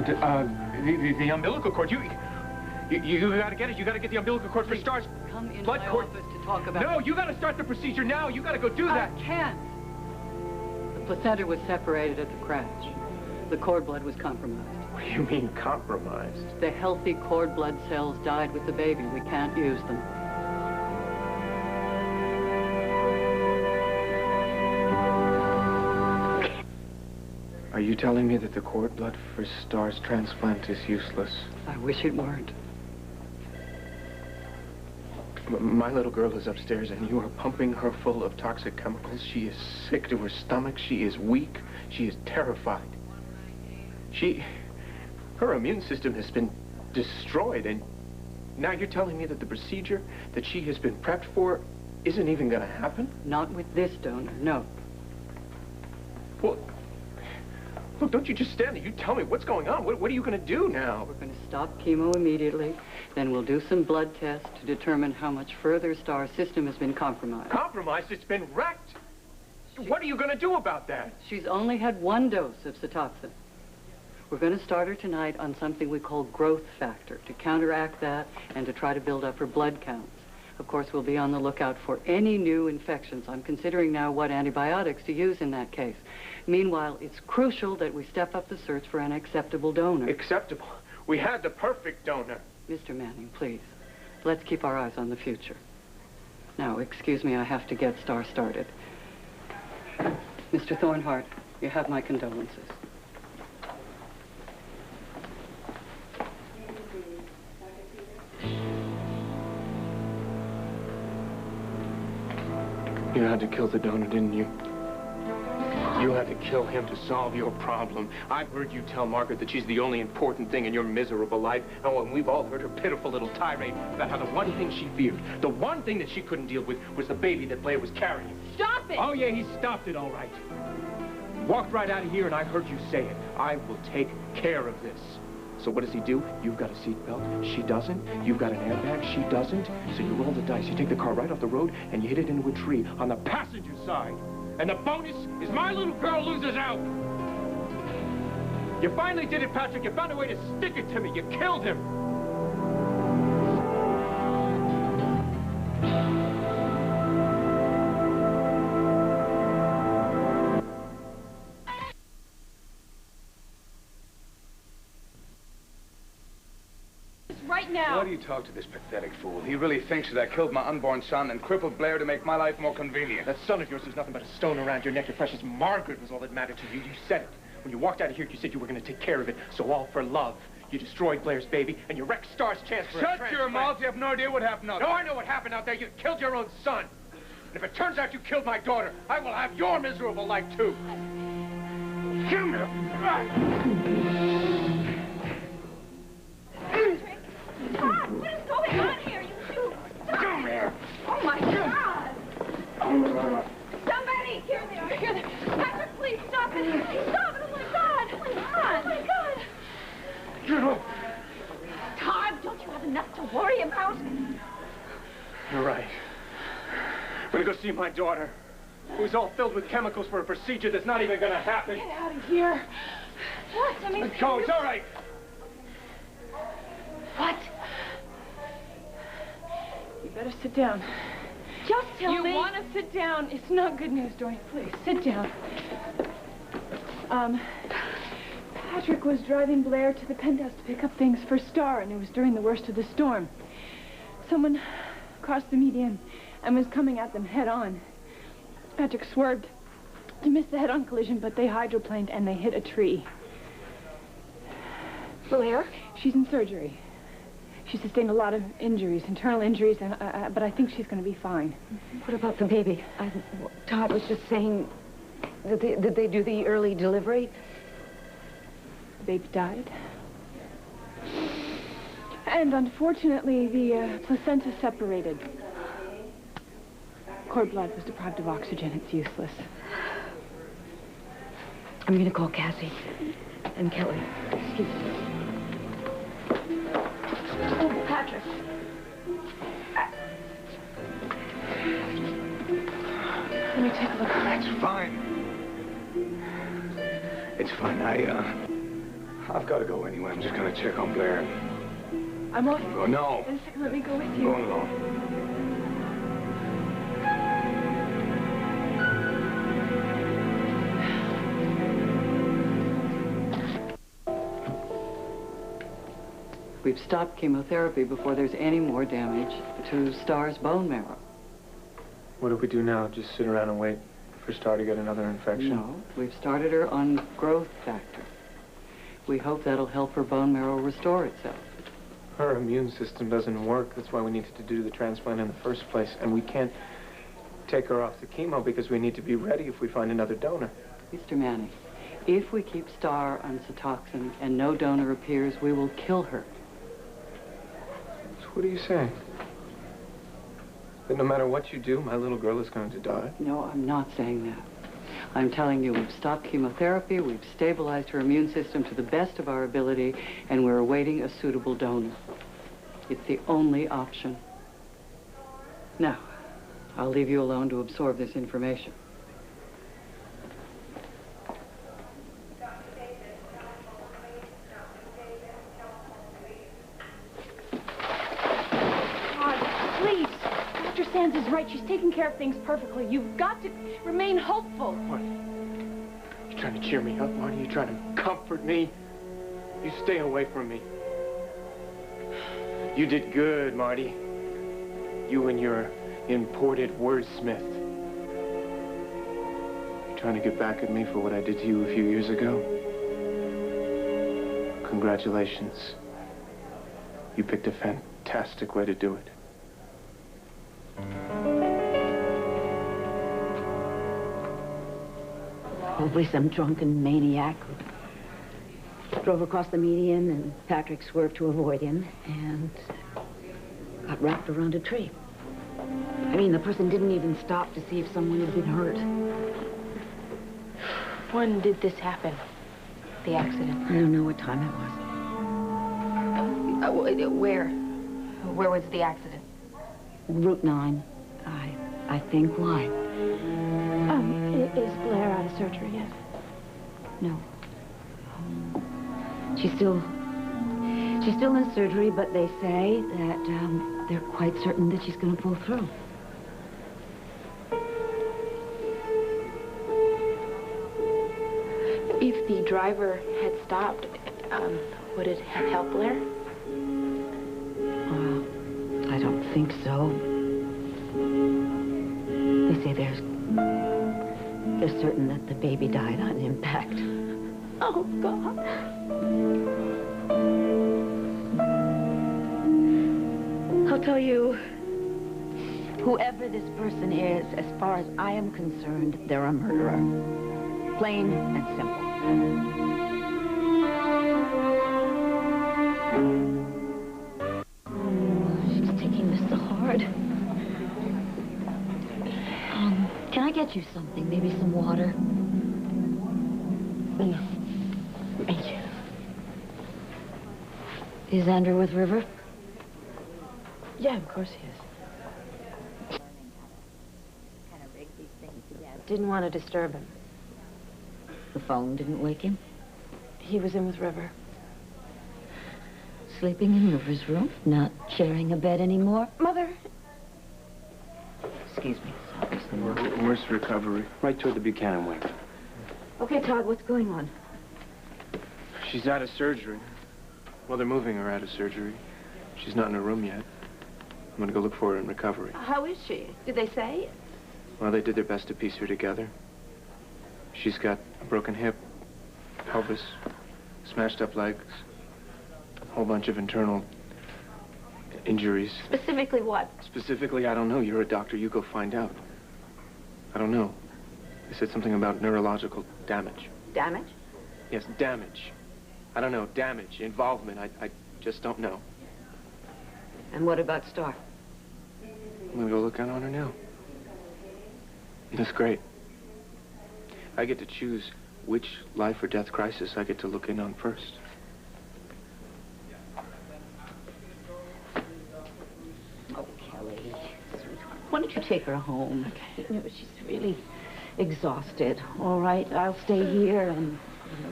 What the umbilical cord. You gotta get it. You gotta get the umbilical cord for Star's come in blood my cord. office to talk about. No, you gotta start the procedure now. You gotta go do that. I can't. The placenta was separated at the crash. The cord blood was compromised. What do you mean compromised? The healthy cord blood cells died with the baby. We can't use them. Are you telling me that the cord blood for Star's transplant is useless? I wish it weren't. My little girl is upstairs and you are pumping her full of toxic chemicals. She is sick to her stomach. She is weak. She is terrified. Her immune system has been destroyed, and now you're telling me that the procedure that she has been prepped for isn't even going to happen? Not with this donor, no. Well, look, don't you just stand there. You tell me what's going on. What are you going to do now? We're going to stop chemo immediately. Then we'll do some blood tests to determine how much further Star's system has been compromised. Compromised? It's been wrecked. What are you going to do about that? She's only had 1 dose of Cytoxan. We're going to start her tonight on something we call growth factor to counteract that and to try to build up her blood counts. Of course, we'll be on the lookout for any new infections. I'm considering now what antibiotics to use in that case. Meanwhile, it's crucial that we step up the search for an acceptable donor. Acceptable? We had the perfect donor. Mr. Manning, please, let's keep our eyes on the future. Now, excuse me, I have to get Star started. Mr. Thornhart, you have my condolences. You had to kill the donor, didn't you? You had to kill him to solve your problem. I've heard you tell Margaret that she's the only important thing in your miserable life. And we've all heard her pitiful little tirade about how the one thing she feared, the one thing that she couldn't deal with, was the baby that Blair was carrying. Stop it! Oh, yeah, he stopped it, all right. Walked right out of here, and I heard you say it. I will take care of this. So what does he do? You've got a seatbelt. She doesn't. You've got an airbag. She doesn't. So you roll the dice. You take the car right off the road, and you hit it into a tree on the passenger side. And the bonus is my little girl loses out. You finally did it, Patrick. You found a way to stick it to me. You killed him. Right now. Why do you talk to this pathetic fool? He really thinks that I killed my unborn son and crippled Blair to make my life more convenient. That son of yours was nothing but a stone around your neck. Your precious Margaret was all that mattered to you. You said it. When you walked out of here, you said you were going to take care of it. So all for love. You destroyed Blair's baby, and you wrecked Star's chance for a transplant. Shut your mouth. You have no idea what happened out there. No, I know what happened out there. You killed your own son. And if it turns out you killed my daughter, I will have your miserable life, too. Kill me. Todd, what is going on here? You Come here. Oh, my God. Somebody! Here they are. Here they are. Patrick, please stop it. Stop it. Oh, my God. Oh, my God. Get up. Todd, don't you have enough to worry about? You're right. I'm going to go see my daughter, who's all filled with chemicals for a procedure that's not even going to happen. Get out of here. What? I mean... Let's go. It's all right. What? You better sit down. Just tell me. You want to sit down. It's not good news, Dorian. Please, sit down. Patrick was driving Blair to the penthouse to pick up things for Star, and it was during the worst of the storm. Someone crossed the median and was coming at them head-on. Patrick swerved to miss the head-on collision, but they hydroplaned and they hit a tree. Blair? She's in surgery. She sustained a lot of injuries, internal injuries, and but I think she's going to be fine. What about the baby? Todd was just saying, did they do the early delivery? The baby died. And unfortunately, the placenta separated. Cord blood was deprived of oxygen. It's useless. I'm going to call Cassie and Kelly. Excuse me. Oh, Patrick. Let me take a look. That's fine. It's fine. I've got to go anyway. I'm just going to check on Blair. I'm on. Oh, no. Wait a second, let me go with I'm you. going along. We've stopped chemotherapy before there's any more damage to Star's bone marrow. What do we do now? Just sit around and wait for Star to get another infection? No, we've started her on growth factor. We hope that'll help her bone marrow restore itself. Her immune system doesn't work. That's why we needed to do the transplant in the first place. And we can't take her off the chemo because we need to be ready if we find another donor. Mr. Manning, if we keep Star on Cytoxan and no donor appears, we will kill her. So what are you saying? That no matter what you do, my little girl is going to die? No, I'm not saying that. I'm telling you, we've stopped chemotherapy, we've stabilized her immune system to the best of our ability, and we're awaiting a suitable donor. It's the only option. Now, I'll leave you alone to absorb this information. Please. Dr. Sands is right. She's taking care of things perfectly. You've got to remain hopeful. What? You trying to cheer me up, Marty? You trying to comfort me? You stay away from me. You did good, Marty. You and your imported wordsmith. You trying to get back at me for what I did to you a few years ago? Congratulations. You picked a fantastic way to do it. Probably some drunken maniac who drove across the median and Patrick swerved to avoid him and got wrapped around a tree. I mean, the person didn't even stop to see if someone had been hurt. When did this happen? The accident? I don't know what time it was. Where? Where was the accident? Route 9, I think. Why? Is Blair out of surgery yet? No. She's still in surgery, but they say that they're quite certain that she's going to pull through. If the driver had stopped, would it have helped Blair? I don't think so. They say they're certain that the baby died on impact. Oh, God. I'll tell you, whoever this person is, as far as I am concerned, they're a murderer. Plain and simple. She's taking this so hard. Can I get you something? Maybe some water? No. Thank you. Is Andrew with River? Yeah, of course he is. Didn't want to disturb him. The phone didn't wake him? He was in with River. Sleeping in River's room? Not sharing a bed anymore? Mother. Excuse me. Worst recovery. Right toward the Buchanan wing. Okay, Todd, what's going on? She's out of surgery. Well, they're moving her out of surgery. She's not in her room yet. I'm gonna go look for her in recovery. How is she? Did they say? Well, they did their best to piece her together. She's got a broken hip, pelvis, smashed up legs, a whole bunch of internal injuries. Specifically what? Specifically, I don't know. You're a doctor. You go find out. I don't know. They said something about neurological damage. Damage? Yes, damage. I don't know. Damage, involvement. I just don't know. And what about Star? I'm gonna go look in on her now. That's great. I get to choose which life or death crisis I get to look in on first. Oh, Kelly, why don't you take her home? Okay. You know, she's really exhausted. All right, I'll stay here and